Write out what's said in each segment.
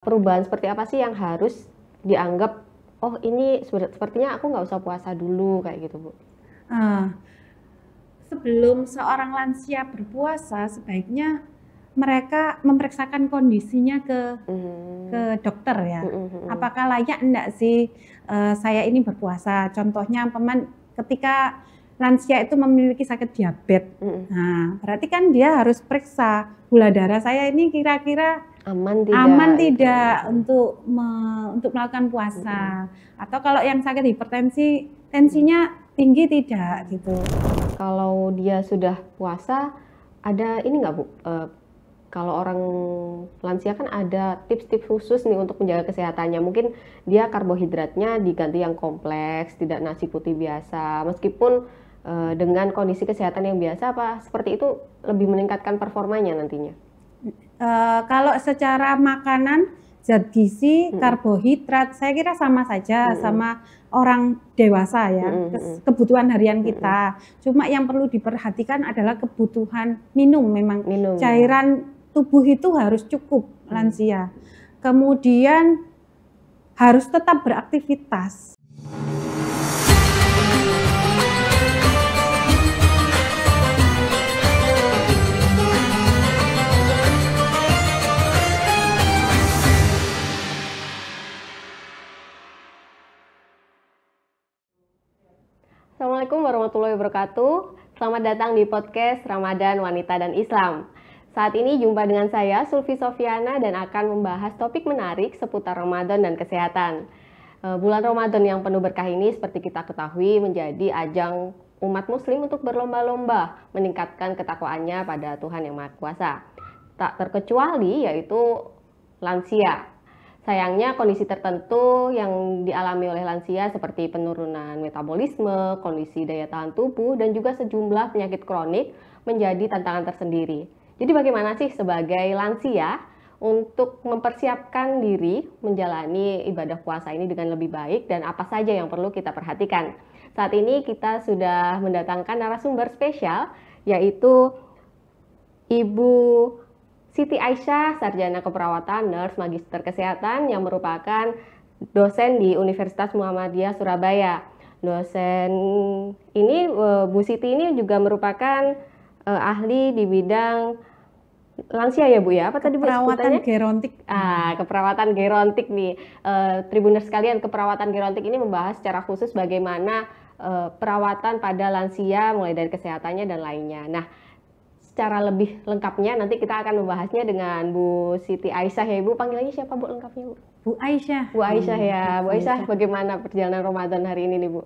Perubahan seperti apa sih yang harus dianggap, oh ini sepertinya aku nggak usah puasa dulu kayak gitu, Bu? Sebelum seorang lansia berpuasa, sebaiknya mereka memeriksakan kondisinya ke dokter ya. Apakah layak enggak sih saya ini berpuasa? Contohnya ketika lansia itu memiliki sakit diabetes. Nah, berarti kan dia harus periksa gula darah saya ini kira-kira aman tidak untuk melakukan puasa. Atau kalau yang sakit hipertensi, tensinya tinggi tidak gitu. Kalau dia sudah puasa, ada ini nggak Bu? Kalau orang lansia kan ada tips-tips khusus nih untuk menjaga kesehatannya. Mungkin dia karbohidratnya diganti yang kompleks, tidak nasi putih biasa. Meskipun dengan kondisi kesehatan yang biasa, apa seperti itu lebih meningkatkan performanya nantinya? Kalau secara makanan, zat gizi, karbohidrat, saya kira sama saja sama orang dewasa ya, kebutuhan harian kita. Cuma yang perlu diperhatikan adalah kebutuhan minum. Memang cairan tubuh itu harus cukup lansia. Kemudian harus tetap beraktivitas. Assalamualaikum warahmatullahi wabarakatuh. Selamat datang di podcast Ramadan Wanita dan Islam. Saat ini jumpa dengan saya Sulfi Sofiana dan akan membahas topik menarik seputar Ramadan dan kesehatan. Bulan Ramadan yang penuh berkah ini seperti kita ketahui menjadi ajang umat muslim untuk berlomba-lomba meningkatkan ketakwaannya pada Tuhan Yang Maha Kuasa. Tak terkecuali yaitu lansia. Sayangnya kondisi tertentu yang dialami oleh lansia seperti penurunan metabolisme, kondisi daya tahan tubuh, dan juga sejumlah penyakit kronik menjadi tantangan tersendiri. Jadi bagaimana sih sebagai lansia untuk mempersiapkan diri menjalani ibadah puasa ini dengan lebih baik dan apa saja yang perlu kita perhatikan? Saat ini kita sudah mendatangkan narasumber spesial yaitu Ibu Siti Aisyah, sarjana keperawatan, nurse, magister kesehatan yang merupakan dosen di Universitas Muhammadiyah Surabaya. Dosen ini, Bu Siti ini juga merupakan ahli di bidang lansia ya Bu ya? Apa tadi Bu sebutannya? Keperawatan gerontik. Keperawatan gerontik nih. Tribuners sekalian, keperawatan gerontik ini membahas secara khusus bagaimana perawatan pada lansia mulai dari kesehatannya dan lainnya. Nah, secara lebih lengkapnya nanti kita akan membahasnya dengan Bu Siti Aisyah ya Ibu. Panggilannya siapa Bu lengkapnya Bu? Bu Aisyah. Bu Aisyah ya. Bu Aisyah, bagaimana perjalanan Ramadan hari ini nih Bu?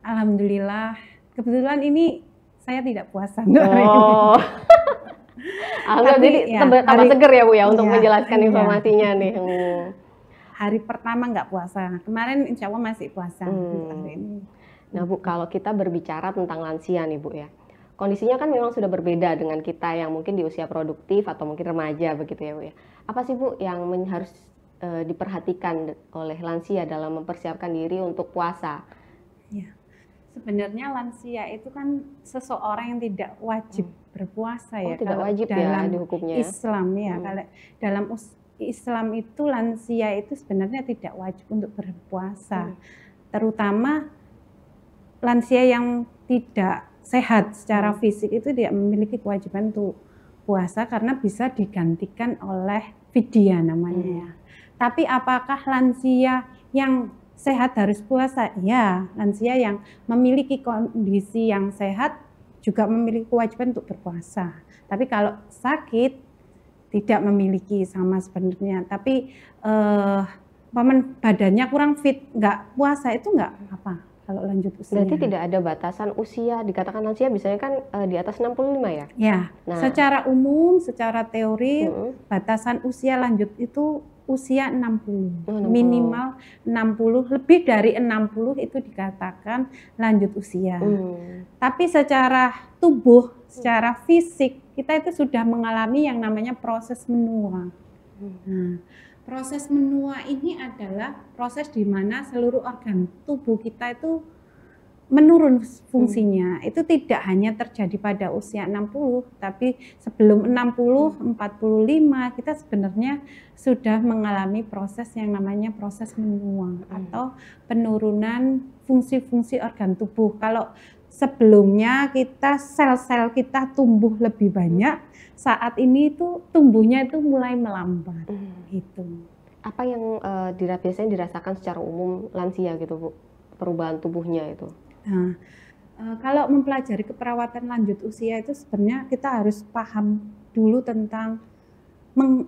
Alhamdulillah. Kebetulan ini saya tidak puasa. Oh. Alhamdulillah, jadi tambah seger ya Bu ya untuk menjelaskan informasinya nih. Hari pertama nggak puasa. Kemarin insya Allah masih puasa. Hari ini. Nah Bu, kalau kita berbicara tentang lansia nih Bu ya. Kondisinya kan memang sudah berbeda dengan kita yang mungkin di usia produktif atau mungkin remaja begitu ya Bu ya. Apa sih Bu yang harus diperhatikan oleh lansia dalam mempersiapkan diri untuk puasa? Ya, sebenarnya lansia itu kan seseorang yang tidak wajib berpuasa ya. Tidak wajib ya di hukumnya. Islam ya. Kalau dalam Islam itu lansia itu sebenarnya tidak wajib untuk berpuasa. Terutama lansia yang tidak sehat secara fisik itu tidak memiliki kewajiban untuk puasa karena bisa digantikan oleh fidyah namanya ya. Tapi apakah lansia yang sehat harus puasa? Ya, lansia yang memiliki kondisi yang sehat juga memiliki kewajiban untuk berpuasa. Tapi kalau sakit tidak memiliki sama sebenarnya. Tapi badannya kurang fit, nggak puasa itu nggak apa. Kalau lanjut usia. Berarti tidak ada batasan usia, dikatakan lansia biasanya kan di atas 65 ya? Ya, secara umum, secara teori batasan usia lanjut itu usia 60. Minimal 60, lebih dari 60 itu dikatakan lanjut usia. Tapi secara tubuh, secara fisik, kita itu sudah mengalami yang namanya proses menua. Nah, proses menua ini adalah proses di mana seluruh organ tubuh kita itu menurun fungsinya. Itu tidak hanya terjadi pada usia 60, tapi sebelum 60, 45 kita sebenarnya sudah mengalami proses yang namanya proses menua atau penurunan fungsi-fungsi organ tubuh. Kalau sebelumnya kita sel-sel kita tumbuh lebih banyak, saat ini itu tumbuhnya itu mulai melambat gitu. Apa yang biasanya dirasakan secara umum lansia gitu Bu, perubahan tubuhnya itu? Nah, kalau mempelajari keperawatan lanjut usia itu sebenarnya kita harus paham dulu tentang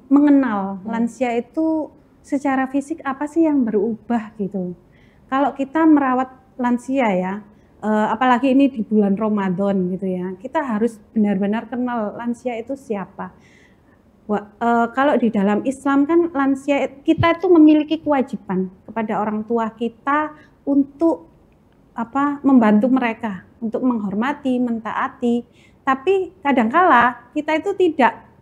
mengenal lansia itu secara fisik apa sih yang berubah gitu. Kalau kita merawat lansia ya, apalagi ini di bulan Ramadan gitu ya, kita harus benar-benar kenal lansia itu siapa. Kalau di dalam Islam kan lansia kita itu memiliki kewajiban kepada orang tua kita untuk membantu mereka untuk menghormati, mentaati. Tapi kadangkala kita itu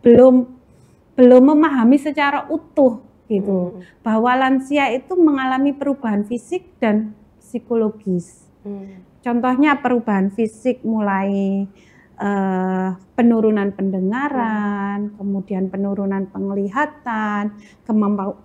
belum memahami secara utuh gitu bahwa lansia itu mengalami perubahan fisik dan psikologis. Contohnya perubahan fisik mulai penurunan pendengaran, kemudian penurunan penglihatan,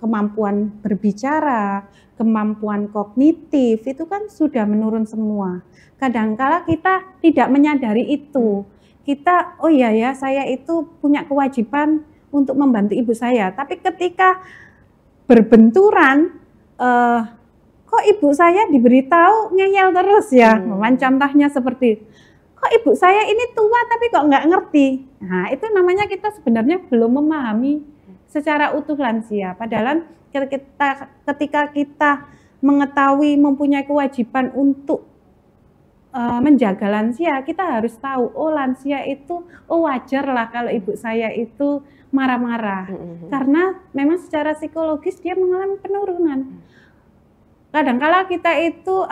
kemampuan berbicara, kemampuan kognitif, itu kan sudah menurun semua. Kadangkala kita tidak menyadari itu. Kita, oh iya ya, saya itu punya kewajiban untuk membantu ibu saya. Tapi ketika berbenturan, kok ibu saya diberitahu ngeyel terus ya. Contohnya seperti, kok ibu saya ini tua tapi kok nggak ngerti. Nah, itu namanya kita sebenarnya belum memahami secara utuh lansia. Padahal ketika kita mengetahui mempunyai kewajiban untuk menjaga lansia, kita harus tahu, oh lansia itu, oh wajar lah kalau ibu saya itu marah-marah. Karena memang secara psikologis dia mengalami penurunan. Kadang-kala kita itu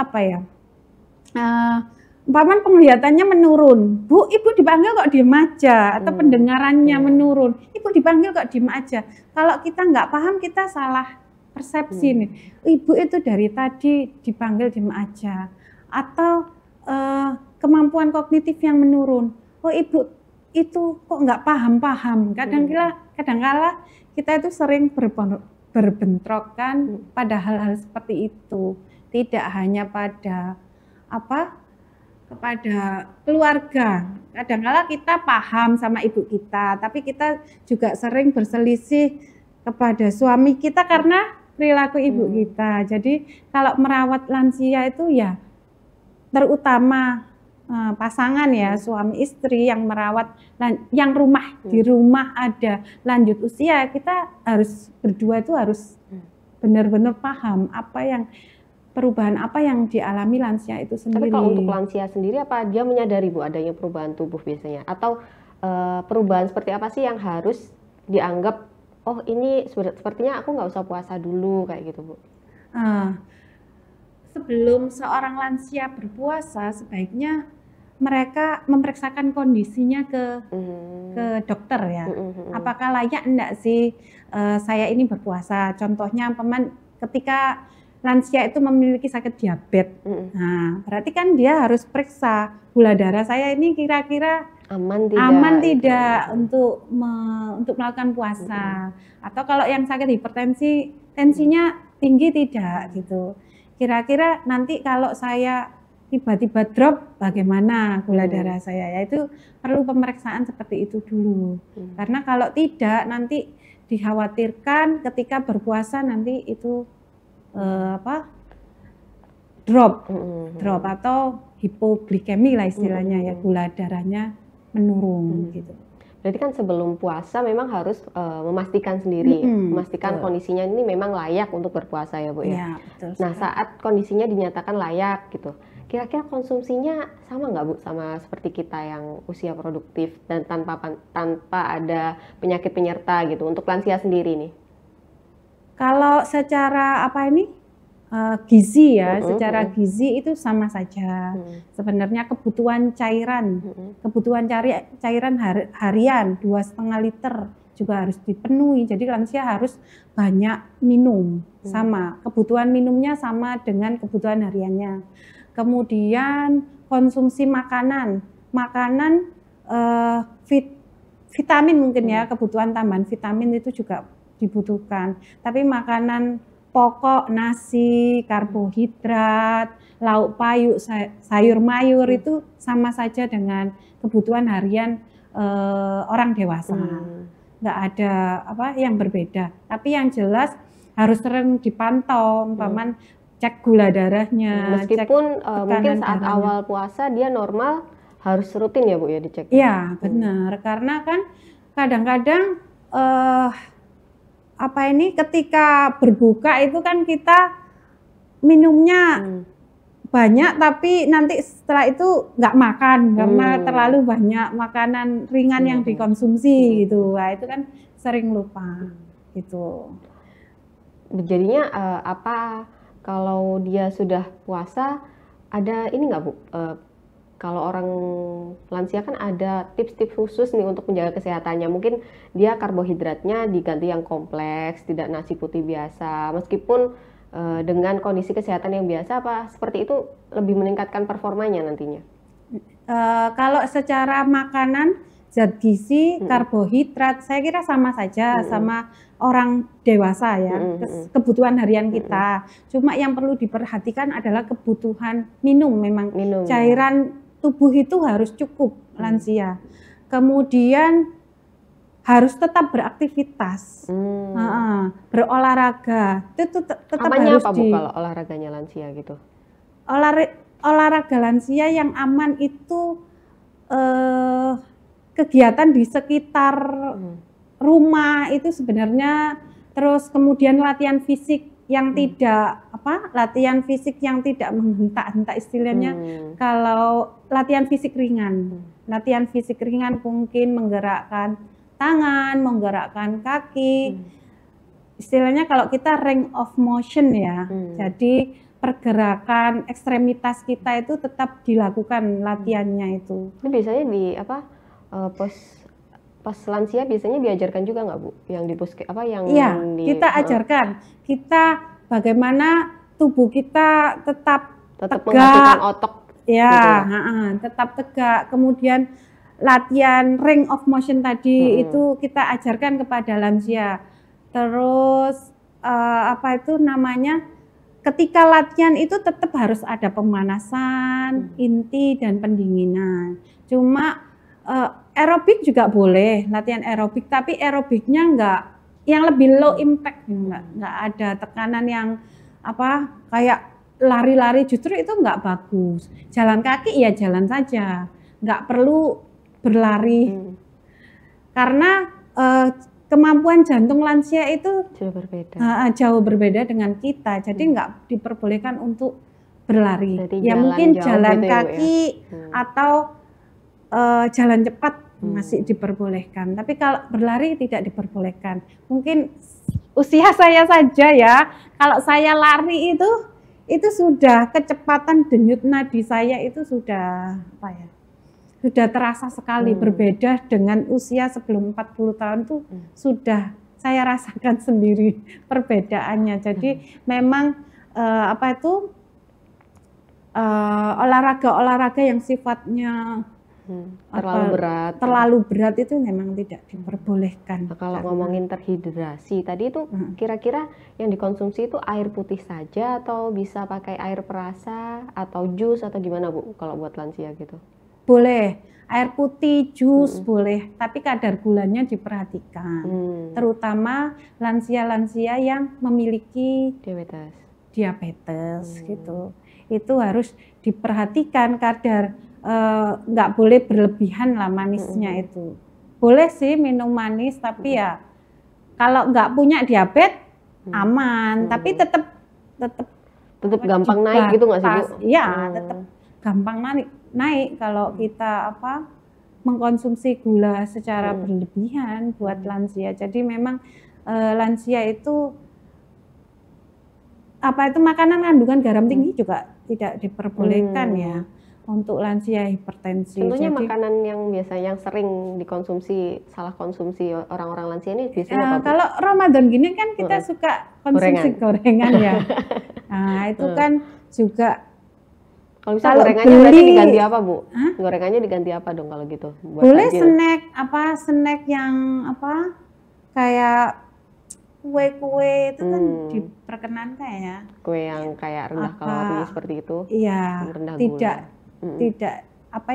umpamanya penglihatannya menurun, Bu, ibu dipanggil kok diem aja, atau pendengarannya menurun, ibu dipanggil kok diem aja. Kalau kita nggak paham, kita salah persepsi nih. Ibu itu dari tadi dipanggil diem aja, atau kemampuan kognitif yang menurun. Oh, ibu itu kok nggak paham-paham. Kadang-kala kita itu sering berbentrokan pada hal-hal seperti itu. Tidak hanya pada kepada keluarga. Kadang-kala kita paham sama ibu kita, tapi kita juga sering berselisih kepada suami kita karena perilaku ibu kita. Jadi kalau merawat lansia itu ya terutama pasangan ya, suami istri yang merawat, yang di rumah ada lanjut usia, kita harus berdua itu harus benar-benar paham perubahan apa yang dialami lansia itu sendiri. Tapi kalau untuk lansia sendiri, apa dia menyadari Bu adanya perubahan tubuh biasanya? Atau perubahan seperti apa sih yang harus dianggap, oh ini sepertinya aku nggak usah puasa dulu kayak gitu Bu? Sebelum seorang lansia berpuasa, sebaiknya mereka memeriksakan kondisinya ke dokter ya. Apakah layak enggak sih saya ini berpuasa? Contohnya ketika lansia itu memiliki sakit diabetes. Nah, berarti kan dia harus periksa gula darah saya ini kira-kira aman tidak untuk melakukan puasa. Atau kalau yang sakit hipertensi, tensinya tinggi tidak gitu. Kira-kira nanti kalau saya tiba-tiba drop, bagaimana gula darah saya? Ya itu perlu pemeriksaan seperti itu dulu. Karena kalau tidak, nanti dikhawatirkan ketika berpuasa nanti itu drop atau hipoglikemi lah istilahnya ya, gula darahnya menurun gitu. Berarti kan sebelum puasa memang harus memastikan sendiri, memastikan kondisinya ini memang layak untuk berpuasa ya Bu ya. Ya betul. Nah saat kondisinya dinyatakan layak gitu, kira-kira konsumsinya sama nggak Bu sama seperti kita yang usia produktif dan tanpa ada penyakit penyerta gitu untuk lansia sendiri nih? Kalau secara gizi ya, secara gizi itu sama saja. Sebenarnya kebutuhan cairan harian 2,5 liter juga harus dipenuhi. Jadi lansia harus banyak minum, sama kebutuhan minumnya sama dengan kebutuhan hariannya. Kemudian konsumsi makanan vitamin mungkin ya, kebutuhan tambahan vitamin itu juga dibutuhkan. Tapi makanan pokok, nasi, karbohidrat, lauk pauk, sayur mayur itu sama saja dengan kebutuhan harian orang dewasa. Nggak ada yang berbeda. Tapi yang jelas harus sering dipantau, umpamanya cek gula darahnya. Meskipun mungkin saat darahnya. Awal puasa dia normal, harus rutin ya Bu ya dicek? Iya benar, karena kan kadang-kadang ketika berbuka itu kan kita minumnya banyak, tapi nanti setelah itu nggak makan karena terlalu banyak makanan ringan yang dikonsumsi gitu. Nah, itu kan sering lupa gitu. Jadinya kalau dia sudah puasa ada ini nggak Bu? Kalau orang lansia kan ada tips-tips khusus nih untuk menjaga kesehatannya. Mungkin dia karbohidratnya diganti yang kompleks, tidak nasi putih biasa. Meskipun dengan kondisi kesehatan yang biasa, seperti itu lebih meningkatkan performanya nantinya? Kalau secara makanan, zat gizi, karbohidrat, saya kira sama saja sama orang dewasa ya, kebutuhan harian kita. Cuma yang perlu diperhatikan adalah kebutuhan minum. Memang cairan tubuh itu harus cukup lansia. Kemudian harus tetap beraktivitas, berolahraga. Itu tetap harus apa Bu kalau olahraganya lansia gitu? Olahraga lansia yang aman itu kegiatan di sekitar rumah itu sebenarnya, terus kemudian latihan fisik yang tidak menghentak-hentak istilahnya. Kalau latihan fisik ringan mungkin menggerakkan tangan, menggerakkan kaki. Istilahnya kalau kita range of motion ya. Jadi pergerakan ekstremitas kita itu tetap dilakukan latihannya itu. Ini biasanya di pas lansia biasanya diajarkan juga nggak Bu? Yang di kita ajarkan. Kita bagaimana tubuh kita tetap tegak, mengaktifkan otot. Ya, gitu. Tetap tegak. Kemudian latihan range of motion tadi itu kita ajarkan kepada lansia. Terus ketika latihan itu tetap harus ada pemanasan, inti dan pendinginan. Cuma aerobik juga boleh, latihan aerobik, tapi aerobiknya yang lebih low impact, nggak ada tekanan yang kayak lari-lari, justru itu nggak bagus. Jalan kaki ya jalan saja, nggak perlu berlari. Karena kemampuan jantung lansia itu jauh berbeda dengan kita, jadi nggak diperbolehkan untuk berlari. Ya mungkin jalan kaki atau jalan cepat masih diperbolehkan, tapi kalau berlari tidak diperbolehkan. Mungkin usia saya saja ya, kalau saya lari itu sudah kecepatan denyut nadi saya itu sudah sudah terasa sekali. Berbeda dengan usia sebelum 40 tahun tuh sudah saya rasakan sendiri perbedaannya. Jadi memang olahraga yang sifatnya terlalu berat itu memang tidak diperbolehkan. Nah, kalau ngomongin terhidrasi tadi itu kira-kira yang dikonsumsi itu air putih saja atau bisa pakai air perasa atau jus atau gimana Bu kalau buat lansia gitu? Boleh, air putih, jus boleh, tapi kadar gulanya diperhatikan. Terutama lansia-lansia yang memiliki diabetes gitu. Itu harus diperhatikan kadar, nggak boleh berlebihan lah manisnya itu. Boleh sih minum manis, tapi ya kalau nggak punya diabetes aman, tapi tetap gampang naik gitu nggak sih Bu? Iya, tetap gampang naik kalau kita mengkonsumsi gula secara berlebihan buat lansia. Jadi memang lansia itu makanan kandungan garam tinggi juga tidak diperbolehkan ya untuk lansia hipertensi. Tentunya makanan yang sering salah konsumsi orang-orang lansia ini biasanya apa? Kalau Ramadan gini kan kita suka konsumsi gorengan ya. Nah itu kan juga Kalau bisa Kalau gorengannya berarti beli- diganti apa, Bu? Hah? Gorengannya diganti apa dong kalau gitu? Buat Boleh takjil? snack yang kayak kue-kue itu kan diperkenankan ya. Kue yang kayak rendah Apa- kalori seperti itu, Iya, rendah tidak gula. tidak apa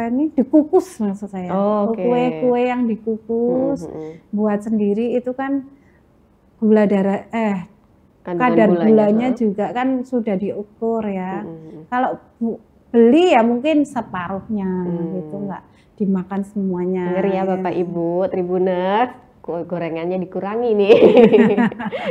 yang dikukus maksud saya. Oh, oke. Kue-kue yang dikukus buat sendiri itu kan gula darah Kandungan kadar heeh. gulanya juga kan sudah diukur ya. Mm-mm. Kalau beli ya mungkin separuhnya gitu, nggak dimakan semuanya. Dengar ya Bapak Ibu Tribuners, gorengannya dikurangi nih.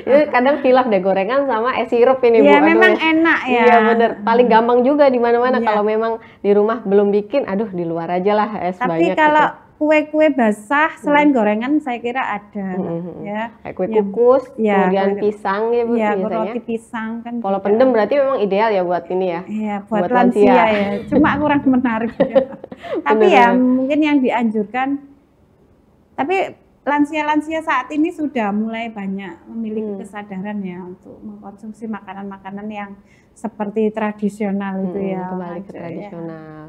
Itu kadang khilaf deh gorengan sama es sirup ini Bu. Ya Aduh. memang enak ya. Iya bener, paling gampang juga di mana-mana. Iya. Kalau memang di rumah belum bikin, aduh di luar aja lah es banyak. Tapi kalau gitu. kue-kue basah selain gorengan saya kira ada ya. Kayak kue Ya, kukus, ya, kemudian kue- pisang ya Bu Ya, biasanya. roti pisang kan. Polo juga. pendem berarti memang ideal ya buat ini ya. Iya, buat buat lansia lansia. ya. Cuma kurang menarik. Tapi ya mungkin yang dianjurkan. Tapi lansia-lansia saat ini sudah mulai banyak memiliki kesadaran ya untuk mengkonsumsi makanan-makanan yang seperti tradisional itu ya. Kembali ke Wajar, ya. tradisional.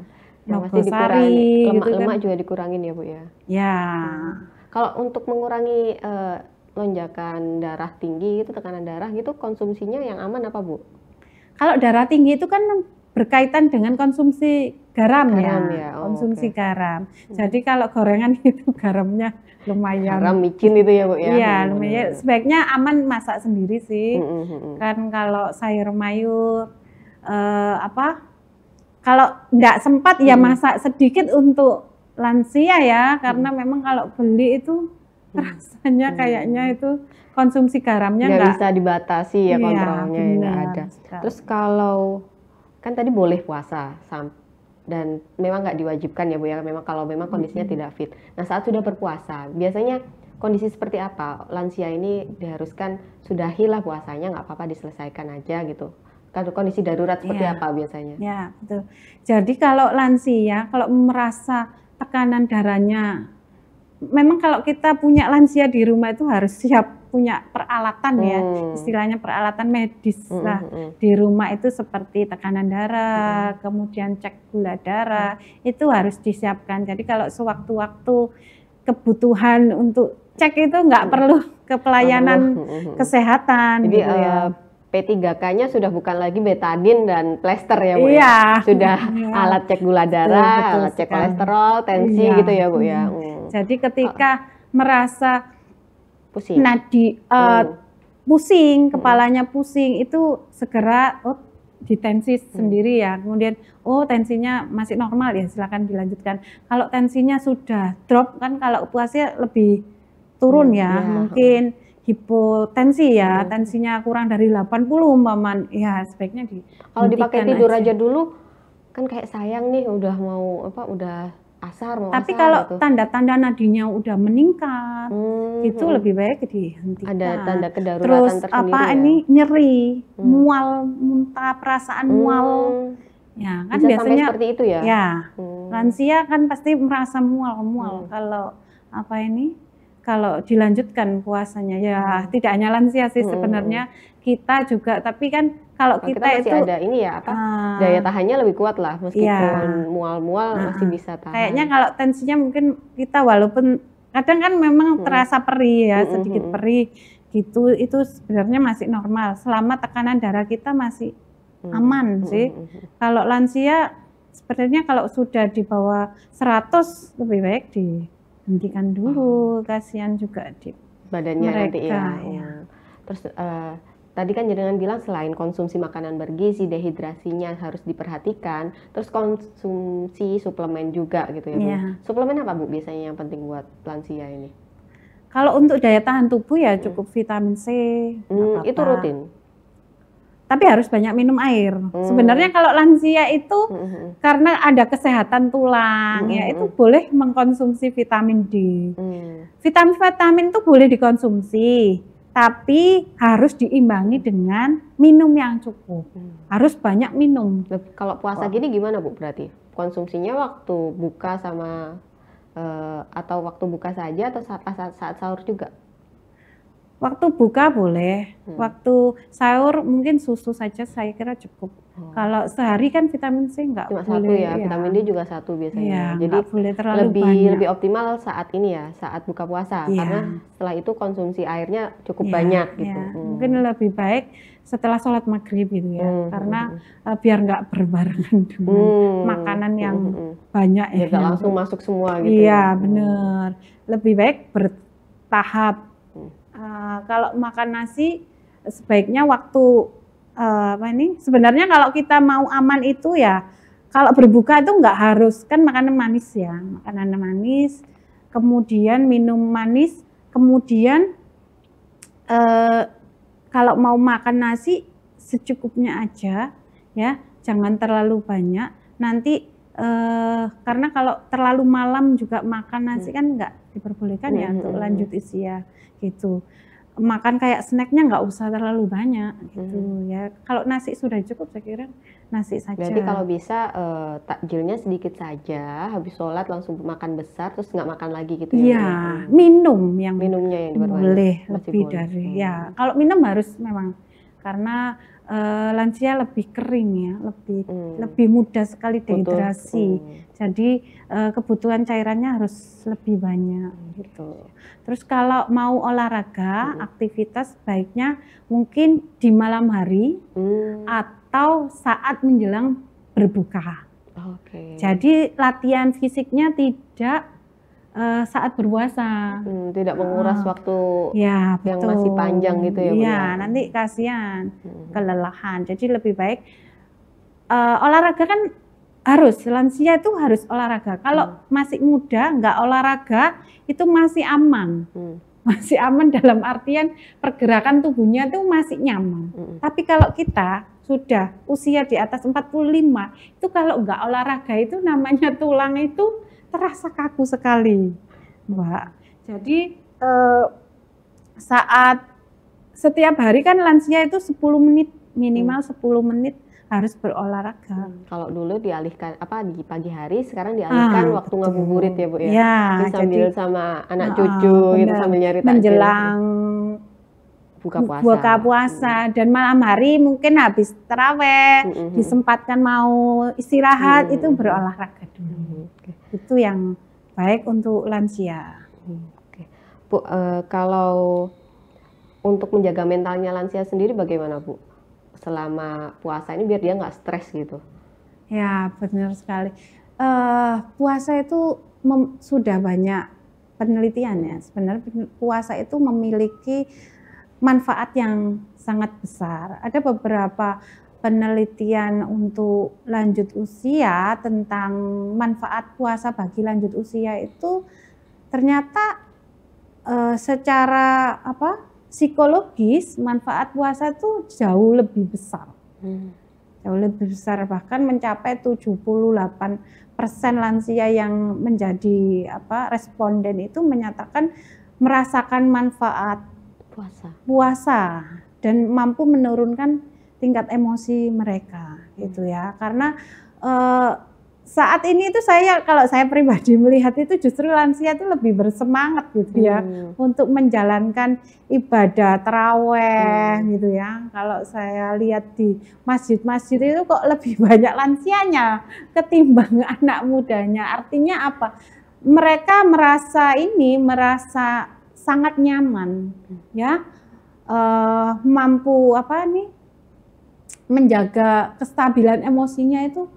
Yang Nogosari, pasti dikurangi, gitu lemak-lemak kan. juga dikurangin ya Bu ya. Ya. Kalau untuk mengurangi lonjakan darah tinggi itu, tekanan darah gitu, konsumsinya yang aman apa Bu? Kalau darah tinggi itu kan berkaitan dengan konsumsi garam ya. Ya, oh, Konsumsi oke. garam. Jadi kalau gorengan itu garamnya lumayan. Garam micin itu ya Bu ya. Iya, lumayan. Sebaiknya aman masak sendiri sih. Hmm. Kan kalau sayur mayur kalau nggak sempat ya masak sedikit untuk lansia ya, karena memang kalau beli itu rasanya kayaknya itu konsumsi garamnya Nggak nggak bisa dibatasi ya Iya, kontrolnya, nggak benar ada. sekali. Terus kalau kan tadi boleh puasa dan memang nggak diwajibkan ya Bu ya, memang kalau memang kondisinya tidak fit. Nah saat sudah berpuasa, biasanya kondisi seperti apa? Lansia ini diharuskan sudahilah puasanya, nggak apa-apa diselesaikan aja gitu. Kalau kondisi darurat seperti Iya. apa biasanya? Ya, betul. Jadi kalau lansia, kalau merasa tekanan darahnya, memang kalau kita punya lansia di rumah itu harus siap punya peralatan ya, istilahnya peralatan medis lah. Di rumah itu seperti tekanan darah, kemudian cek gula darah, itu harus disiapkan. Jadi kalau sewaktu-waktu kebutuhan untuk cek itu nggak perlu ke pelayanan kesehatan. Jadi gitu ya. P3K-nya sudah bukan lagi betadin dan plester ya Bu Iya. ya? Sudah alat cek gula darah, betul alat cek sekali. kolesterol, tensi Iya. gitu ya Bu ya. Jadi ketika merasa Pusing. pusing, kepalanya pusing, itu segera ditensi sendiri ya. Kemudian tensinya masih normal ya, silakan dilanjutkan. Kalau tensinya sudah drop kan, kalau puasanya lebih turun ya, mungkin hipotensi ya, tensinya kurang dari 80 umpaman, ya sebaiknya Kalau dipakai dihentikan tidur aja. aja dulu kan kayak sayang nih, udah mau udah asar mau Tapi asar kalau gitu. tanda-tanda nadinya udah meningkat, itu lebih baik dihentikan. Ada tanda kedaruratan Terus tersendiri ya? ini nyeri, mual, muntah, perasaan mual. Ya kan Bisa biasanya sampai seperti itu ya? ya, lansia kan pasti merasa mual. Kalau dilanjutkan puasanya ya tidak hanya lansia sih sebenarnya, kita juga, tapi kan kalau Kita kita masih itu ada ini ya daya tahannya lebih kuat lah, meskipun Iya. mual-mual masih bisa tahan. kayaknya kalau tensinya mungkin kita walaupun kadang kan memang terasa perih ya, sedikit perih gitu, itu sebenarnya masih normal selama tekanan darah kita masih aman sih. Kalau lansia sebenarnya kalau sudah di bawah 100 lebih baik dihentikan dulu, kasihan juga di badannya nanti mereka, ya. Terus tadi kan jenengan bilang selain konsumsi makanan bergizi, dehidrasinya harus diperhatikan, terus konsumsi suplemen juga gitu ya Bu. Iya. Suplemen apa Bu biasanya yang penting buat lansia ini? Kalau untuk daya tahan tubuh ya cukup vitamin C. nggak Itu apa-apa. rutin. Tapi harus banyak minum air. Sebenarnya kalau lansia itu karena ada kesehatan tulang ya itu boleh mengkonsumsi vitamin D. Vitamin itu boleh dikonsumsi, tapi harus diimbangi dengan minum yang cukup. Harus banyak minum. Kalau puasa gini gimana Bu berarti? Konsumsinya waktu buka sama atau waktu buka saja atau saat sahur juga? Waktu buka boleh, waktu sahur mungkin susu saja saya kira cukup. Kalau sehari kan vitamin C nggak Cuma boleh. satu ya, vitamin D juga satu biasanya. Iya, Jadi nggak boleh terlalu banyak. lebih optimal saat ini ya, saat buka puasa. Iya. Karena setelah itu konsumsi airnya cukup Iya, banyak gitu. iya. Mungkin lebih baik setelah sholat maghrib gitu ya, karena biar nggak berbarengan dengan makanan yang banyak Biar ya. nggak langsung masuk semua gitu Iya, ya. bener. Lebih baik bertahap. Kalau makan nasi sebaiknya waktu sebenarnya kalau kita mau aman itu ya, kalau berbuka itu nggak harus kan makanan manis ya, makanan manis, kemudian minum manis, kemudian kalau mau makan nasi secukupnya aja ya, jangan terlalu banyak. Nanti karena kalau terlalu malam juga makan nasi kan nggak diperbolehkan ya untuk lanjut usia gitu. Makan kayak snacknya nggak usah terlalu banyak gitu ya. Kalau nasi sudah cukup saya kira nasi saja. Berarti kalau bisa takjilnya sedikit saja, habis sholat langsung makan besar, terus nggak makan lagi gitu ya? Iya, minumnya yang boleh lebih boleh. Dari ya. Kalau minum harus memang karena lansia lebih kering ya, lebih mudah sekali dehidrasi. Jadi kebutuhan cairannya harus lebih banyak gitu. Terus kalau mau olahraga, aktivitas baiknya mungkin di malam hari atau saat menjelang berbuka. Jadi latihan fisiknya tidak saat berpuasa. Tidak menguras waktu ya, yang masih panjang gitu ya? Iya, nanti kasihan, kelelahan. Jadi lebih baik olahraga kan harus, lansia itu harus olahraga. Kalau masih muda nggak olahraga itu masih aman. Masih aman dalam artian pergerakan tubuhnya itu masih nyaman. Tapi kalau kita sudah usia di atas 45, itu kalau nggak olahraga itu namanya tulang itu terasa kaku sekali, Mbak. Jadi saat setiap hari kan lansia itu 10 menit, minimal 10 menit harus berolahraga. Kalau dulu dialihkan di pagi hari, sekarang dialihkan waktu ngabuburit ya Bu ya. Ya, sambil sama anak cucu gitu, sambil nyari takjil menjelang buka puasa dan malam hari mungkin habis taraweh disempatkan mau istirahat itu berolahraga dulu. Itu yang baik untuk lansia. Bu, kalau untuk menjaga mentalnya lansia sendiri bagaimana Bu? Selama puasa ini biar dia nggak stres gitu. Ya benar sekali. Puasa itu sudah banyak penelitian ya. Sebenarnya puasa itu memiliki manfaat yang sangat besar. Ada beberapa penelitian untuk lanjut usia tentang manfaat puasa bagi lanjut usia itu ternyata secara psikologis manfaat puasa itu jauh lebih besar. Jauh lebih besar, bahkan mencapai 78% lansia yang menjadi responden itu menyatakan merasakan manfaat puasa dan mampu menurunkan tingkat emosi mereka gitu ya. Karena saat ini itu kalau saya pribadi melihat itu justru lansia itu lebih bersemangat gitu ya untuk menjalankan ibadah taraweh gitu ya. Kalau saya lihat di masjid-masjid itu kok lebih banyak lansianya ketimbang anak mudanya. Artinya apa? Mereka merasa sangat nyaman ya, mampu menjaga kestabilan emosinya itu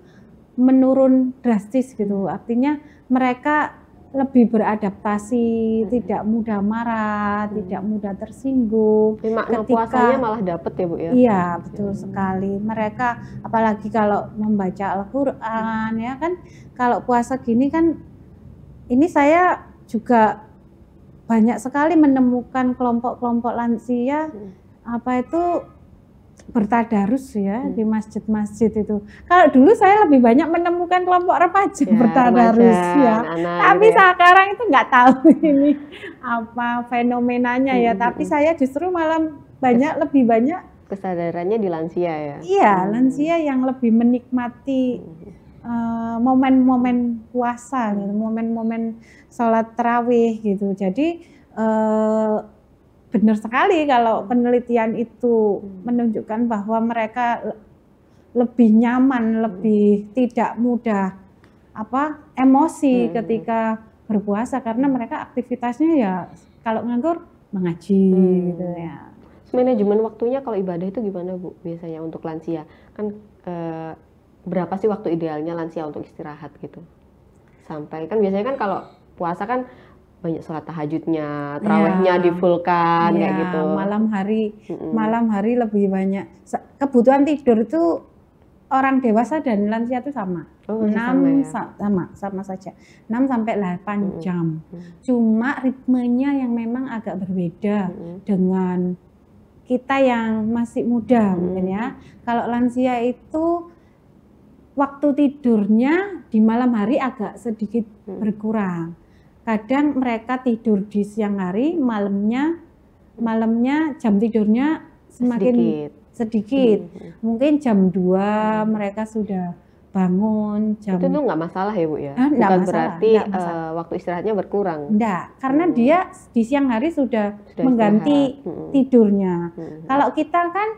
menurun drastis gitu. Artinya mereka lebih beradaptasi, tidak mudah marah, tidak mudah tersinggung. Makna puasanya malah dapet ya Bu ya? Iya betul sekali. Mereka apalagi kalau membaca Al-Quran ya kan, kalau puasa gini kan, ini saya juga banyak sekali menemukan kelompok-kelompok lansia bertadarus ya di masjid-masjid itu. Kalau dulu saya lebih banyak menemukan kelompok remaja bertadarus ya. Tapi sekarang itu nggak tahu ini apa fenomenanya ya. Tapi saya justru malah lebih banyak kesadarannya di lansia ya. Iya, lansia yang lebih menikmati momen-momen puasa gitu, momen-momen sholat tarawih gitu. Jadi benar sekali kalau penelitian itu menunjukkan bahwa mereka lebih nyaman, lebih tidak mudah emosi ketika berpuasa karena mereka aktivitasnya ya kalau nganggur mengaji gitu ya. Manajemen waktunya kalau ibadah itu gimana Bu biasanya untuk lansia? Kan berapa sih waktu idealnya lansia untuk istirahat gitu? Sampai kan biasanya kan kalau puasa kan banyak sholat tahajudnya, tarawehnya difulkan kayak gitu. Malam hari lebih banyak. Kebutuhan tidur itu orang dewasa dan lansia itu sama. 6 sama saja. 6 sampai 8 jam. Cuma ritmenya yang memang agak berbeda dengan kita yang masih muda mungkin ya. Kalau lansia itu waktu tidurnya di malam hari agak sedikit berkurang. Kadang mereka tidur di siang hari, malamnya jam tidurnya semakin sedikit. Mungkin jam 2 mereka sudah bangun. Itu tuh nggak masalah ya Bu ya? Bukan berarti waktu istirahatnya berkurang? Enggak, karena dia di siang hari sudah mengganti tidurnya. Kalau kita kan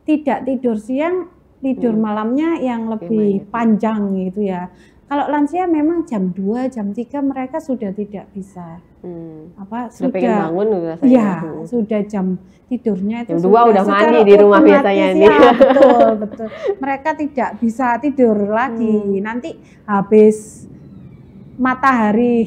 tidak tidur siang, tidur malamnya yang lebih panjang gitu ya. Kalau lansia memang jam 2, jam 3 mereka sudah tidak bisa. Sudah pengen bangun rasanya. Iya, sudah jam tidurnya itu jam 2 udah mandi di rumah biasanya ini. Ya, betul. Mereka tidak bisa tidur lagi. Nanti habis matahari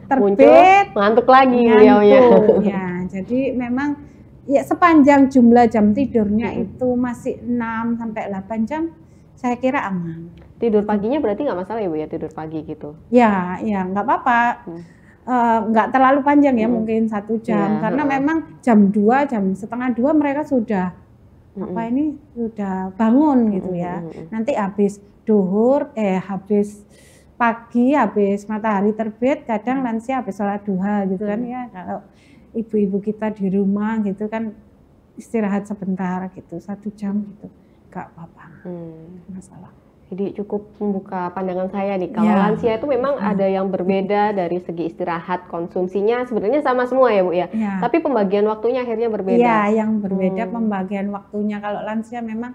terbit ngantuk lagi beliaunya. Ya, jadi memang ya sepanjang jumlah jam tidurnya itu masih 6 sampai 8 jam, saya kira aman. Tidur paginya berarti nggak masalah ya Bu ya, tidur pagi gitu? Ya nggak apa-apa. Nggak terlalu panjang ya, mungkin 1 jam. Karena memang jam 2, jam setengah 2 mereka sudah sudah bangun gitu ya. Nanti habis duhur, habis pagi, habis matahari terbit, kadang lansia habis sholat duha gitu kan ya. Kalau ibu-ibu kita di rumah gitu kan istirahat sebentar gitu, 1 jam gitu, nggak apa-apa, masalah. Jadi cukup membuka pandangan saya nih, kalau lansia itu memang ada yang berbeda dari segi istirahat, konsumsinya sebenarnya sama semua ya Bu ya, tapi pembagian waktunya akhirnya berbeda. Iya, yang berbeda pembagian waktunya. Kalau lansia memang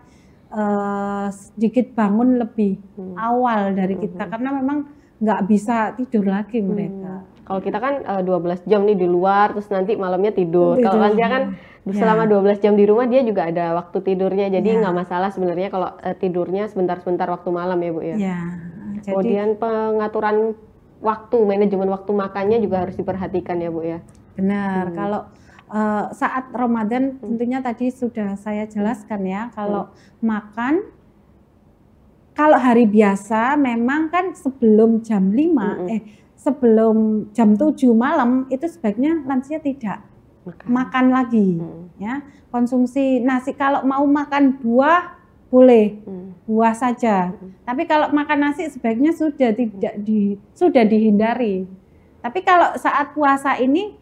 sedikit bangun lebih awal dari kita, karena memang nggak bisa tidur lagi mereka. Kalau kita kan 12 jam nih di luar, terus nanti malamnya tidur. Kalau lansia kan selama 12 jam di rumah dia juga ada waktu tidurnya, jadi nggak masalah sebenarnya kalau tidurnya sebentar-sebentar waktu malam ya Bu ya. Jadi, kemudian pengaturan waktu, manajemen waktu makannya juga harus diperhatikan ya Bu ya. Benar, kalau saat Ramadan tentunya tadi sudah saya jelaskan ya, kalau makan, kalau hari biasa memang kan sebelum jam 5, sebelum jam 7 malam itu sebaiknya lansia tidak makan lagi, ya. Konsumsi nasi, kalau mau makan buah boleh, buah saja. Tapi kalau makan nasi sebaiknya sudah dihindari. Tapi kalau saat puasa ini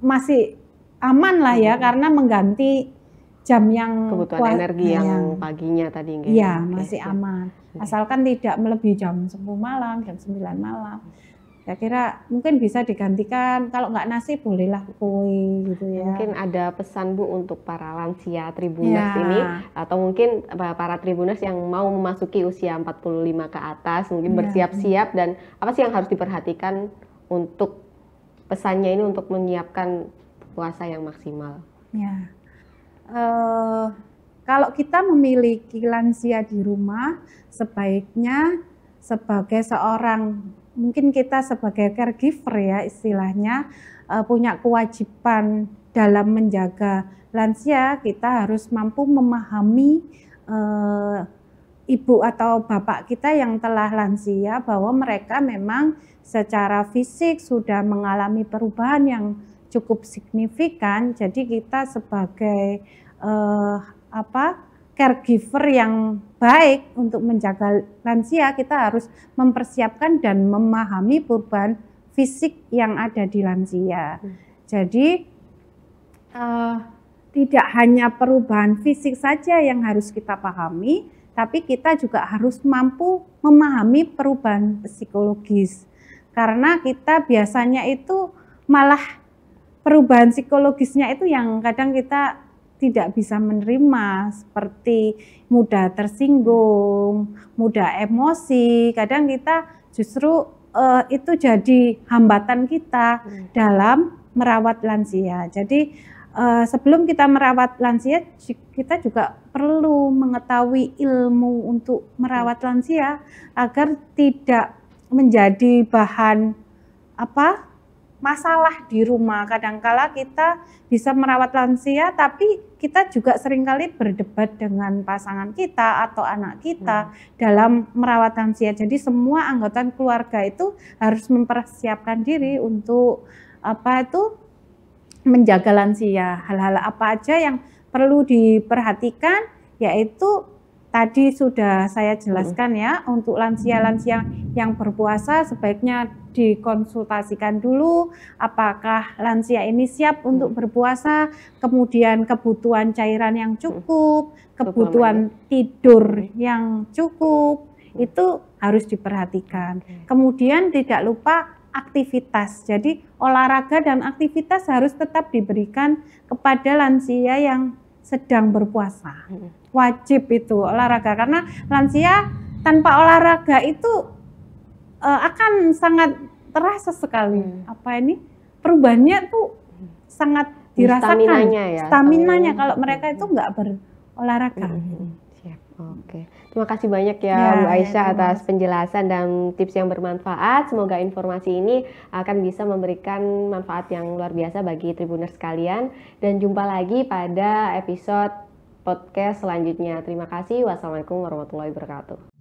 masih aman lah ya, karena mengganti jam yang kebutuhan energi yang paginya tadi. Iya, masih aman. Asalkan tidak melebihi jam 10 malam, jam 9 malam. Saya kira mungkin bisa digantikan, kalau nggak nasi bolehlah kue gitu ya. Mungkin ada pesan Bu untuk para lansia Tribuners ini, atau mungkin para Tribuners yang mau memasuki usia 45 ke atas, mungkin bersiap-siap, dan apa sih yang harus diperhatikan untuk pesannya ini untuk menyiapkan puasa yang maksimal? Ya, kalau kita memiliki lansia di rumah, sebaiknya sebagai seorang, mungkin kita sebagai caregiver ya istilahnya, punya kewajiban dalam menjaga lansia. Kita harus mampu memahami ibu atau bapak kita yang telah lansia, bahwa mereka memang secara fisik sudah mengalami perubahan yang cukup signifikan. Jadi kita sebagai caregiver yang baik untuk menjaga lansia, kita harus mempersiapkan dan memahami perubahan fisik yang ada di lansia. Jadi tidak hanya perubahan fisik saja yang harus kita pahami, tapi kita juga harus mampu memahami perubahan psikologis. Karena kita biasanya itu malah perubahan psikologisnya itu yang kadang kita tidak bisa menerima, seperti mudah tersinggung, mudah emosi. Kadang kita justru itu jadi hambatan kita dalam merawat lansia. Jadi sebelum kita merawat lansia, kita juga perlu mengetahui ilmu untuk merawat lansia agar tidak menjadi bahan masalah di rumah. Kadangkala kita bisa merawat lansia, tapi kita juga seringkali berdebat dengan pasangan kita atau anak kita dalam merawat lansia. Jadi semua anggota keluarga itu harus mempersiapkan diri untuk menjaga lansia. Hal-hal apa aja yang perlu diperhatikan, yaitu tadi sudah saya jelaskan ya, untuk lansia-lansia yang berpuasa sebaiknya dikonsultasikan dulu apakah lansia ini siap untuk berpuasa, kemudian kebutuhan cairan yang cukup, kebutuhan tidur yang cukup, itu harus diperhatikan. Kemudian tidak lupa aktivitas. Jadi olahraga dan aktivitas harus tetap diberikan kepada lansia yang sedang berpuasa. Wajib itu olahraga, karena lansia tanpa olahraga itu akan sangat terasa sekali. Perubahannya tuh sangat dirasakan. Staminanya kalau mereka itu nggak berolahraga. Oke, terima kasih banyak ya Bu Aisyah atas penjelasan dan tips yang bermanfaat. Semoga informasi ini akan bisa memberikan manfaat yang luar biasa bagi Tribuners sekalian. Dan jumpa lagi pada episode podcast selanjutnya. Terima kasih. Wassalamualaikum warahmatullahi wabarakatuh.